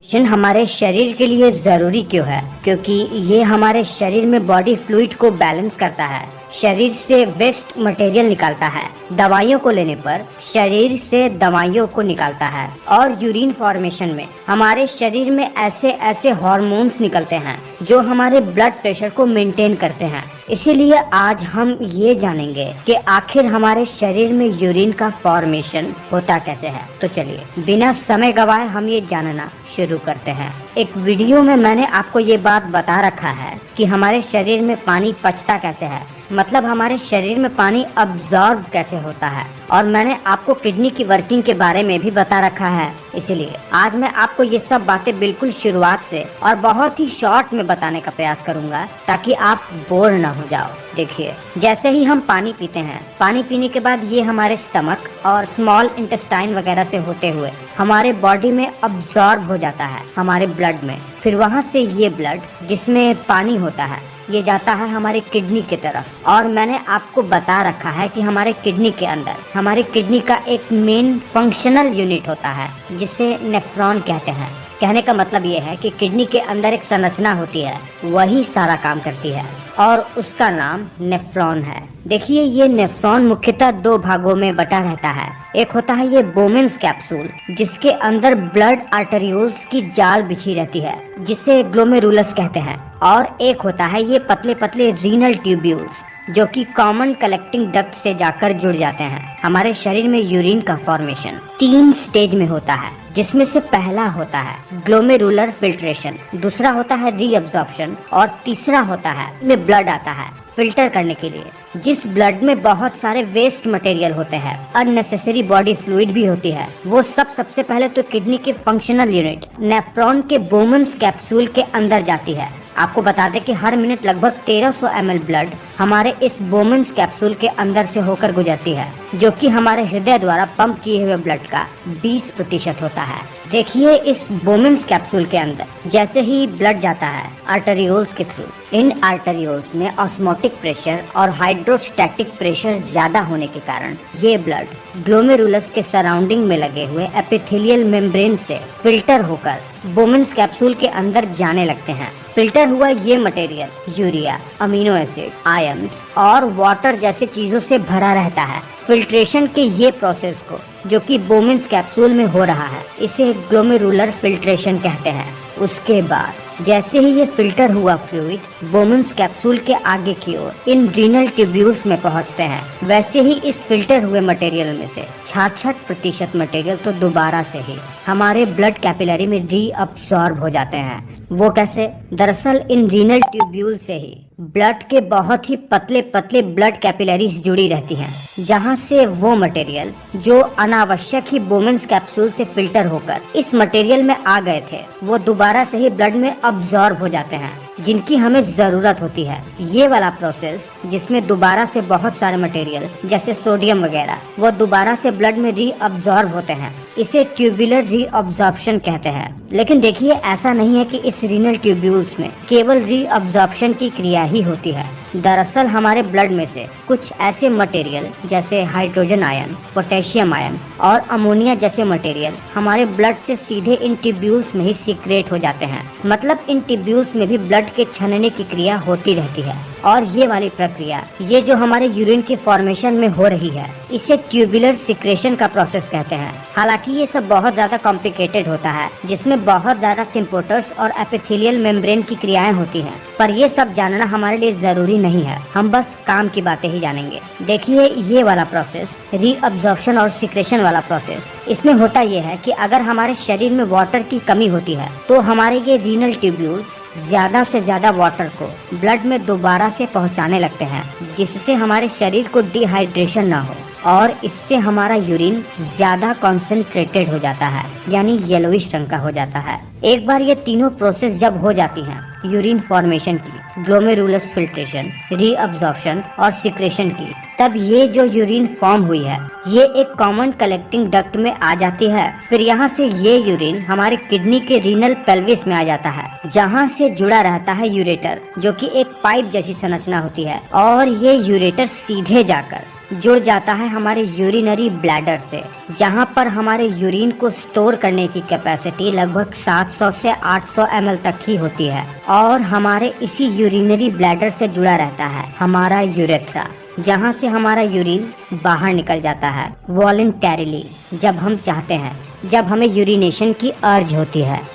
हमारे शरीर के लिए जरूरी क्यों है? क्योंकि ये हमारे शरीर में बॉडी फ्लूइड को बैलेंस करता है, शरीर से वेस्ट मटेरियल निकालता है, दवाइयों को लेने पर शरीर से दवाइयों को निकालता है, और यूरिन फॉर्मेशन में हमारे शरीर में ऐसे ऐसे हार्मोन्स निकलते हैं जो हमारे ब्लड प्रेशर को मेंटेन करते हैं। इसीलिए आज हम ये जानेंगे कि आखिर हमारे शरीर में यूरिन का फॉर्मेशन होता कैसे है। तो चलिए बिना समय गवाए हम ये जानना शुरू करते हैं। एक वीडियो में मैंने आपको ये बात बता रखा है कि हमारे शरीर में पानी पचता कैसे है, मतलब हमारे शरीर में पानी अब्सॉर्ब कैसे होता है, और मैंने आपको किडनी की वर्किंग के बारे में भी बता रखा है। इसलिए आज मैं आपको ये सब बातें बिल्कुल शुरुआत से और बहुत ही शॉर्ट में बताने का प्रयास करूंगा ताकि आप बोर न हो जाओ। देखिए, जैसे ही हम पानी पीते हैं, पानी पीने के बाद ये हमारे स्टमक और स्मॉल इंटेस्टाइन वगैरह से होते हुए हमारे बॉडी में अब्सॉर्ब हो जाता है, हमारे ब्लड में। फिर वहाँ से ये ब्लड जिसमें पानी होता है ये जाता है हमारे किडनी की तरफ। और मैंने आपको बता रखा है कि हमारे किडनी के अंदर हमारे किडनी का एक मेन फंक्शनल यूनिट होता है जिसे नेफ्रॉन कहते हैं। कहने का मतलब ये है कि किडनी के अंदर एक संरचना होती है, वही सारा काम करती है और उसका नाम नेफ्रॉन है। देखिए, ये नेफ्रॉन मुख्यतः दो भागों में बटा रहता है। एक होता है ये बोमेन्स कैप्सूल जिसके अंदर ब्लड आर्टरियोल्स की जाल बिछी रहती है जिसे ग्लोमेरुलस कहते हैं, और एक होता है ये पतले पतले रीनल ट्यूब्यूल्स जो कि कॉमन कलेक्टिंग डक्ट से जाकर जुड़ जाते हैं। हमारे शरीर में यूरिन का फॉर्मेशन 3 स्टेज में होता है, जिसमें से पहला होता है ग्लोमेरुलर फिल्ट्रेशन, दूसरा होता है रीअब्जॉर्प्शन, और तीसरा होता है में ब्लड आता है फिल्टर करने के लिए। जिस ब्लड में बहुत सारे वेस्ट मटेरियल होते हैं, अननेसेसरी बॉडी फ्लूइड भी होती है, वो सब सबसे पहले तो किडनी के फंक्शनल यूनिट नेफ्रॉन के बोमेन्स कैप्सूल के अंदर जाती है। आपको बता दें कि हर मिनट लगभग 1300 ml ब्लड हमारे इस बोमेन्स कैप्सूल के अंदर से होकर गुजरती है, जो कि हमारे हृदय द्वारा पंप किए हुए ब्लड का 20% होता है। देखिए, इस बोमेन्स कैप्सूल के अंदर जैसे ही ब्लड जाता है आर्टरियोल्स के थ्रू, इन आर्टरियोल्स में ऑस्मोटिक प्रेशर और हाइड्रोस्टैटिक प्रेशर ज्यादा होने के कारण ये ब्लड ग्लोमेरुलस के सराउंडिंग में लगे हुए एपिथेलियल मेम्ब्रेन से फिल्टर होकर बोमेन्स कैप्सूल के अंदर जाने लगते हैं। फिल्टर हुआ ये material urea, amino acid, ions और वाटर जैसे चीजों से भरा रहता है। फिल्ट्रेशन के ये प्रोसेस को जो कि बोमेन्स कैप्सूल में हो रहा है, इसे ग्लोमेरुलर फिल्ट्रेशन कहते हैं। उसके बाद जैसे ही ये फिल्टर हुआ फ्लूइड बोमेन्स कैप्सूल के आगे की ओर इन रीनल ट्यूब्यूल्स में पहुंचते हैं, वैसे ही इस फिल्टर हुए मटेरियल में से 66% मटेरियल तो दोबारा से ही हमारे ब्लड कैपिलरी में रीअब्सॉर्ब हो जाते हैं। वो कैसे? दरअसल इन रीनल ट्यूब्यूल से ही ब्लड के बहुत ही पतले पतले ब्लड कैपिलरीज जुड़ी रहती हैं, जहां से वो मटेरियल जो अनावश्यक ही बोमेन्स कैप्सूल से फिल्टर होकर इस मटेरियल में आ गए थे, वो दोबारा से ही ब्लड में अब्सॉर्ब हो जाते हैं, जिनकी हमें जरूरत होती है। ये वाला प्रोसेस जिसमें दोबारा से बहुत सारे मटेरियल जैसे सोडियम वगैरह वो दोबारा से ब्लड में रीअब्सॉर्ब होते हैं, इसे ट्यूबुलर रीअब्सॉर्प्शन कहते हैं। लेकिन देखिए, ऐसा नहीं है कि इस रीनल ट्यूब्यूल्स में केवल रीअब्सॉर्प्शन की क्रिया ही होती है। दरअसल हमारे ब्लड में से कुछ ऐसे मटेरियल जैसे हाइड्रोजन आयन, पोटेशियम आयन और अमोनिया जैसे मटेरियल हमारे ब्लड से सीधे इन ट्यूब्यूल्स में ही सीक्रेट हो जाते हैं। मतलब इन ट्यूब्यूल्स में भी ब्लड के छनने की क्रिया होती रहती है, और ये वाली प्रक्रिया ये जो हमारे यूरिन के फॉर्मेशन में हो रही है, इसे ट्यूबुलर सिक्रेशन का प्रोसेस कहते हैं। हालांकि ये सब बहुत ज्यादा कॉम्प्लिकेटेड होता है, जिसमें बहुत ज्यादा सिम्पोर्टर्स और एपिथेलियल मेम्ब्रेन की क्रियाएं होती हैं, पर ये सब जानना हमारे लिए जरूरी नहीं है, हम बस काम की बातें ही जानेंगे। देखिए, ये वाला प्रोसेस रीअब्सॉर्प्शन और सिक्रेशन वाला प्रोसेस, इसमें होता ये है कि अगर हमारे शरीर में वाटर की कमी होती है तो हमारे ये रीनल ट्यूब्यूल्स ज्यादा से ज्यादा वाटर को ब्लड में दोबारा से पहुंचाने लगते हैं, जिससे हमारे शरीर को डिहाइड्रेशन ना हो, और इससे हमारा यूरिन ज्यादा कॉन्सेंट्रेटेड हो जाता है, यानी येलोइश रंग का हो जाता है। एक बार ये तीनों प्रोसेस जब हो जाती हैं, यूरिन फॉर्मेशन की, ग्लोमेरुलस फिल्ट्रेशन, रीअब्सॉर्प्शन और सिक्रेशन की, तब ये जो यूरिन फॉर्म हुई है ये एक कॉमन कलेक्टिंग डक्ट में आ जाती है। फिर यहाँ से ये यूरिन हमारे किडनी के रीनल पेल्विस में आ जाता है, जहाँ से जुड़ा रहता है यूरेटर, जो कि एक पाइप जैसी संरचना होती है, और ये यूरेटर सीधे जाकर जुड़ जाता है हमारे यूरिनरी ब्लैडर से, जहां पर हमारे यूरिन को स्टोर करने की कैपेसिटी लगभग 700 से 800 ml तक ही होती है। और हमारे इसी यूरिनरी ब्लैडर से जुड़ा रहता है हमारा यूरेथ्रा, जहां से हमारा यूरिन बाहर निकल जाता है वॉलंटरीली, जब हम चाहते हैं, जब हमें यूरिनेशन की अर्ज होती है।